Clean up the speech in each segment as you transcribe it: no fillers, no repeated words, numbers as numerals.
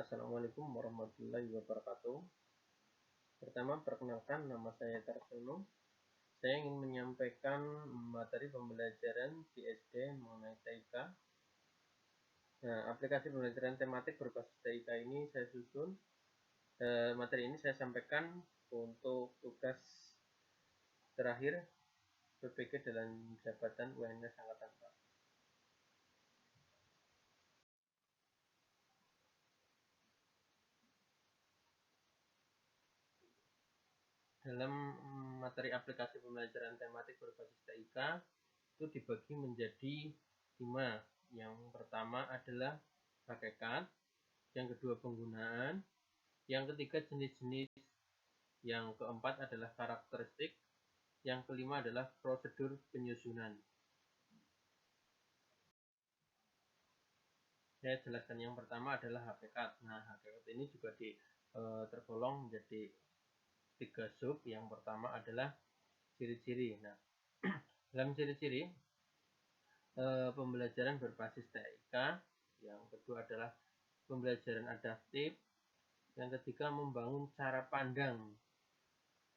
Assalamualaikum warahmatullahi wabarakatuh. Pertama, perkenalkan, nama saya Tarsono. Saya ingin menyampaikan materi pembelajaran di SD mengenai TIK. Nah, aplikasi pembelajaran tematik berbasis TIK ini saya susun. Materi ini saya sampaikan untuk tugas terakhir PPG dalam jabatan UNS Angkatan 4. Dalam materi aplikasi pembelajaran tematik berbasis TIK itu dibagi menjadi 5. Yang pertama adalah hakikat, yang kedua penggunaan, yang ketiga jenis-jenis, yang keempat adalah karakteristik, yang kelima adalah prosedur penyusunan. Saya jelaskan yang pertama adalah hakikat. Nah, hakikat ini juga tergolong menjadi 3 sub. Yang pertama adalah ciri-ciri. Nah, dalam ciri-ciri pembelajaran berbasis TIK, yang kedua adalah pembelajaran adaptif, yang ketiga membangun cara pandang,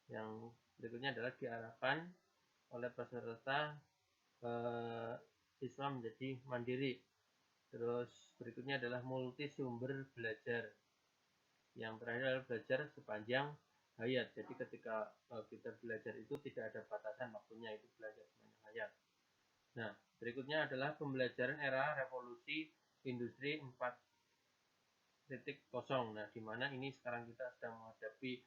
yang berikutnya adalah diarahkan oleh peserta siswa menjadi mandiri. Terus berikutnya adalah multi sumber belajar, yang terakhir adalah belajar sepanjang hayat. Jadi ketika kita belajar itu tidak ada batasan waktunya, itu belajar sepanjang hayat. Nah, berikutnya adalah pembelajaran era revolusi industri 4.0. Nah, di mana ini sekarang kita sedang menghadapi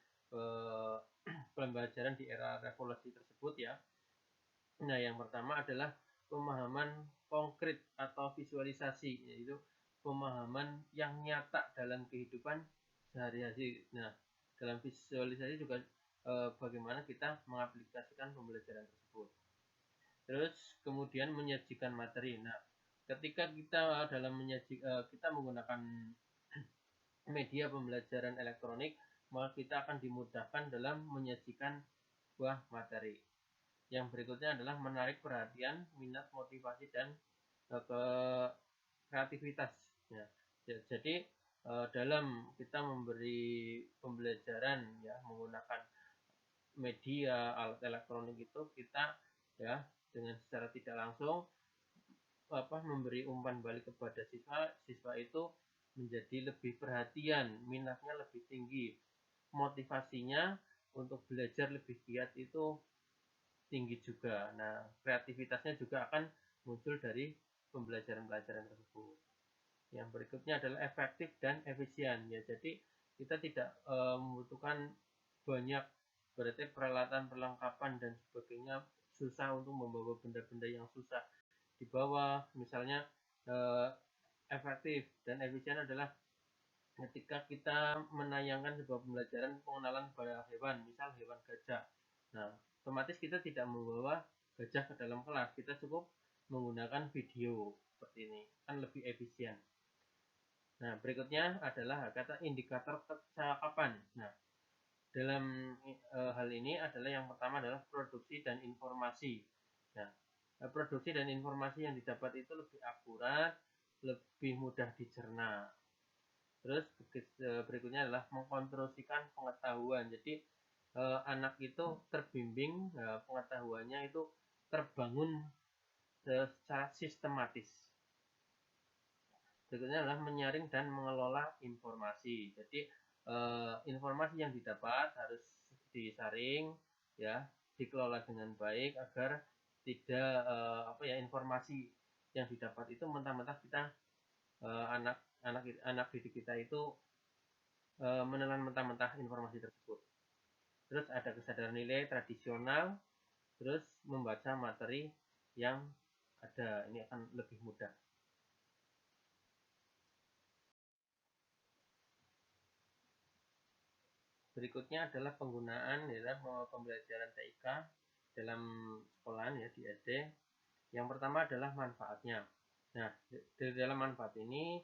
pembelajaran di era revolusi tersebut ya. Nah, yang pertama adalah pemahaman konkret atau visualisasi, yaitu pemahaman yang nyata dalam kehidupan sehari-hari. Nah, dalam visualisasi juga bagaimana kita mengaplikasikan pembelajaran tersebut. Terus kemudian menyajikan materi. Nah, ketika kita kita menggunakan media pembelajaran elektronik, maka kita akan dimudahkan dalam menyajikan sebuah materi. Yang berikutnya adalah menarik perhatian, minat, motivasi, dan kreativitas. Ya. Jadi dalam kita memberi pembelajaran ya menggunakan media alat elektronik itu kita ya dengan secara tidak langsung memberi umpan balik kepada siswa itu menjadi lebih perhatian, minatnya lebih tinggi, motivasinya untuk belajar lebih giat itu tinggi juga. Nah, kreativitasnya juga akan muncul dari pembelajaran-pembelajaran tersebut. Yang berikutnya adalah efektif dan efisien. Ya, jadi kita tidak membutuhkan banyak berarti peralatan, perlengkapan dan sebagainya, susah untuk membawa benda-benda yang susah dibawa. Misalnya efektif dan efisien adalah ketika kita menayangkan sebuah pembelajaran pengenalan pada hewan, misal hewan gajah. Nah, otomatis kita tidak membawa gajah ke dalam kelas, kita cukup menggunakan video seperti ini, kan lebih efisien. Nah, berikutnya adalah kata indikator kecakapan. Nah, dalam hal ini adalah yang pertama adalah produksi dan informasi. Nah, produksi dan informasi yang didapat itu lebih akurat, lebih mudah dicerna. Terus berikutnya adalah mengkonstruksikan pengetahuan. Jadi anak itu terbimbing, pengetahuannya itu terbangun secara sistematis. Berikutnya adalah menyaring dan mengelola informasi. Jadi informasi yang didapat harus disaring, ya, dikelola dengan baik agar tidak informasi yang didapat itu mentah-mentah kita anak didik kita itu menelan mentah-mentah informasi tersebut. Terus ada kesadaran nilai tradisional, terus membaca materi yang ada, ini akan lebih mudah. Berikutnya adalah penggunaan pembelajaran TIK dalam sekolahan ya di SD. Yang pertama adalah manfaatnya. Nah, dari dalam manfaat ini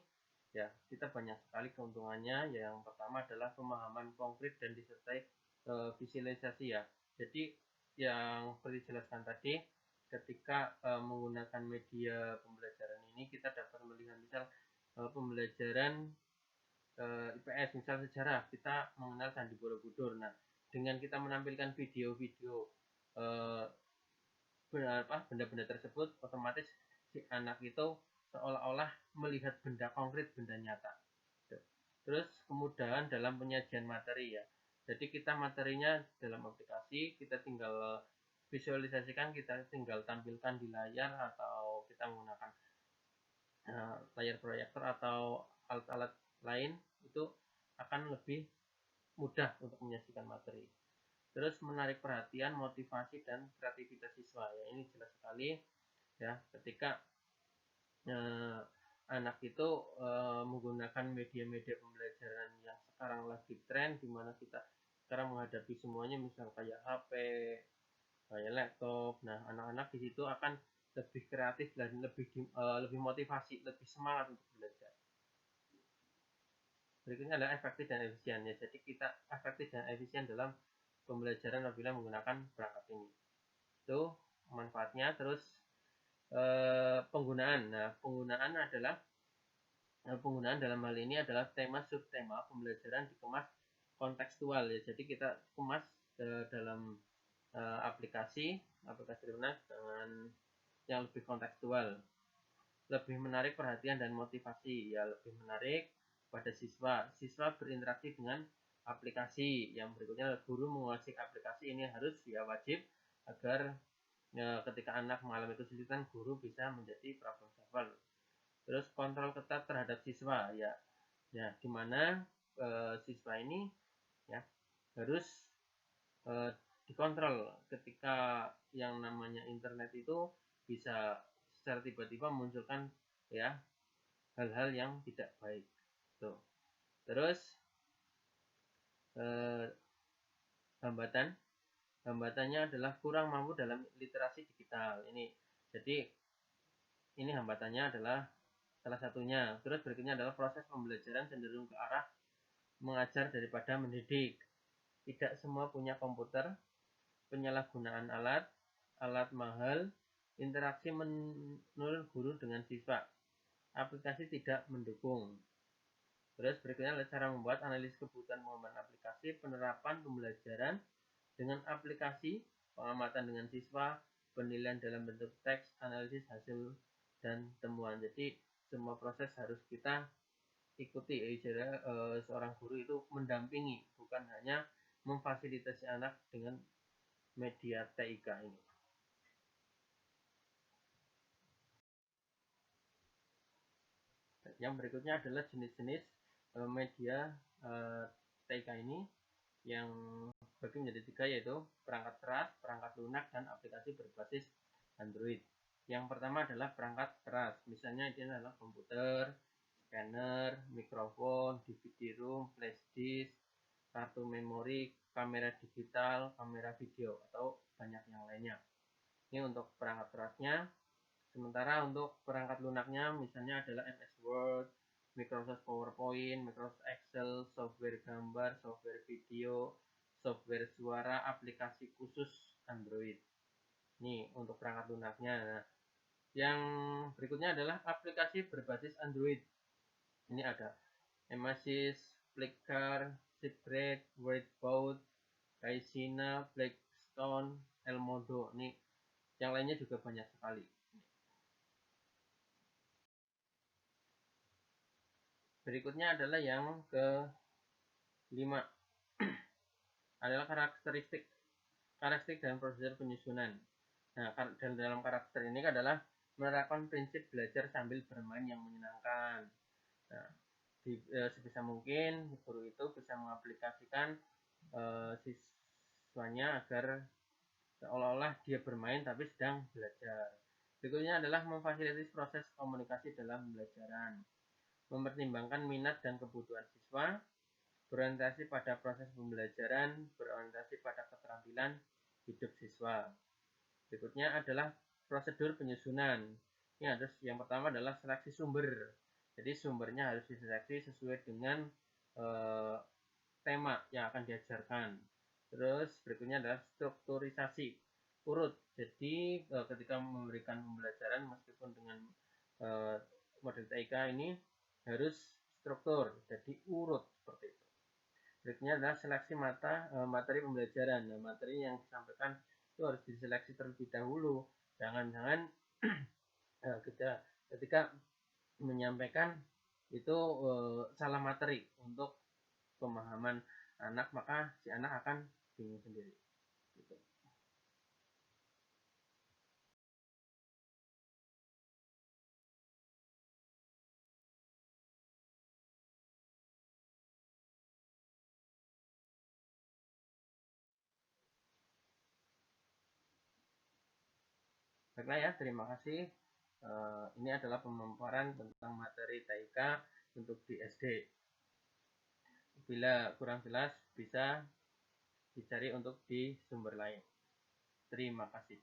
ya kita banyak sekali keuntungannya. Yang pertama adalah pemahaman konkret dan disertai visualisasi ya. Jadi yang seperti dijelaskan tadi, ketika menggunakan media pembelajaran ini kita dapat melihat misal pembelajaran IPS, misal sejarah, kita mengenal Candi Borobudur. Nah, dengan kita menampilkan video-video benda-benda tersebut, otomatis si anak itu seolah-olah melihat benda konkret, benda nyata. Terus kemudahan dalam penyajian materi ya. Jadi kita materinya dalam aplikasi, kita tinggal visualisasikan, kita tinggal tampilkan di layar atau kita menggunakan layar proyektor atau alat-alat lain, itu akan lebih mudah untuk menyajikan materi. Terus menarik perhatian, motivasi, dan kreativitas siswa ya, ini jelas sekali ya ketika anak itu menggunakan media-media pembelajaran yang sekarang lagi tren, di mana kita sekarang menghadapi semuanya, misal kayak HP, kayak laptop. Nah, anak-anak di situ akan lebih kreatif dan lebih motivasi, lebih semangat untuk belajar. Berikutnya adalah efektif dan efisien ya. Jadi kita efektif dan efisien dalam pembelajaran apabila menggunakan perangkat ini. Itu manfaatnya. Terus penggunaan. Nah, penggunaan dalam hal ini adalah tema subtema pembelajaran dikemas kontekstual ya. Jadi kita kemas dalam aplikasi dengan yang lebih kontekstual, lebih menarik perhatian dan motivasi ya, lebih menarik pada siswa berinteraksi dengan aplikasi. Yang berikutnya, guru menguasai aplikasi, ini harus ya wajib agar ketika anak mengalami kesulitan, guru bisa menjadi problem solver. Terus kontrol ketat terhadap siswa ya dimana siswa ini ya harus dikontrol ketika yang namanya internet itu bisa secara tiba-tiba memunculkan ya hal-hal yang tidak baik. Tuh. Terus hambatannya adalah kurang mampu dalam literasi digital. Ini hambatannya adalah salah satunya. Terus berikutnya adalah proses pembelajaran cenderung ke arah mengajar daripada mendidik. Tidak semua punya komputer, penyalahgunaan alat mahal, interaksi menurut guru dengan siswa, aplikasi tidak mendukung. Terus berikutnya adalah cara membuat analisis kebutuhan pengembangan aplikasi, penerapan pembelajaran dengan aplikasi, pengamatan dengan siswa, penilaian dalam bentuk teks, analisis hasil dan temuan. Jadi semua proses harus kita ikuti. Seorang guru itu mendampingi, bukan hanya memfasilitasi anak dengan media TIK ini. Yang berikutnya adalah jenis-jenis media TIK ini yang bagi menjadi 3, yaitu perangkat keras, perangkat lunak, dan aplikasi berbasis Android. Yang pertama adalah perangkat keras, misalnya ini adalah komputer, scanner, mikrofon, DVD room, flash disk, kartu memori, kamera digital, kamera video, atau banyak yang lainnya. Ini untuk perangkat kerasnya. Sementara untuk perangkat lunaknya misalnya adalah MS Word, Microsoft PowerPoint, Microsoft Excel, software gambar, software video, software suara, aplikasi khusus Android. Ini untuk perangkat lunaknya. Nah, yang berikutnya adalah aplikasi berbasis Android. Ini ada Emasis, Flickr, Seatbread, Whiteboard, Kaisina, Blackstone, Elmodo. Ini yang lainnya juga banyak sekali. Berikutnya adalah yang ke-5 adalah karakteristik dan prosedur penyusunan. Nah, dalam karakter ini adalah menerapkan prinsip belajar sambil bermain yang menyenangkan. Nah, sebisa mungkin guru itu bisa mengaplikasikan siswanya agar seolah-olah dia bermain tapi sedang belajar. Berikutnya adalah memfasilitasi proses komunikasi dalam pembelajaran, mempertimbangkan minat dan kebutuhan siswa, berorientasi pada proses pembelajaran, berorientasi pada keterampilan hidup siswa. Berikutnya adalah prosedur penyusunan. Ini harus, yang pertama adalah seleksi sumber. Jadi sumbernya harus diseleksi sesuai dengan tema yang akan diajarkan. Terus berikutnya adalah strukturisasi urut. Jadi ketika memberikan pembelajaran meskipun dengan model TIK ini harus struktur, jadi urut seperti itu. Berikutnya adalah seleksi materi pembelajaran. Nah, materi yang disampaikan itu harus diseleksi terlebih dahulu. Jangan-jangan ketika menyampaikan itu salah materi untuk pemahaman anak, maka si anak akan bingung sendiri. Gitu. Baiklah ya, terima kasih. Ini adalah pemaparan tentang materi TIK untuk di SD. Bila kurang jelas, bisa dicari untuk di sumber lain. Terima kasih.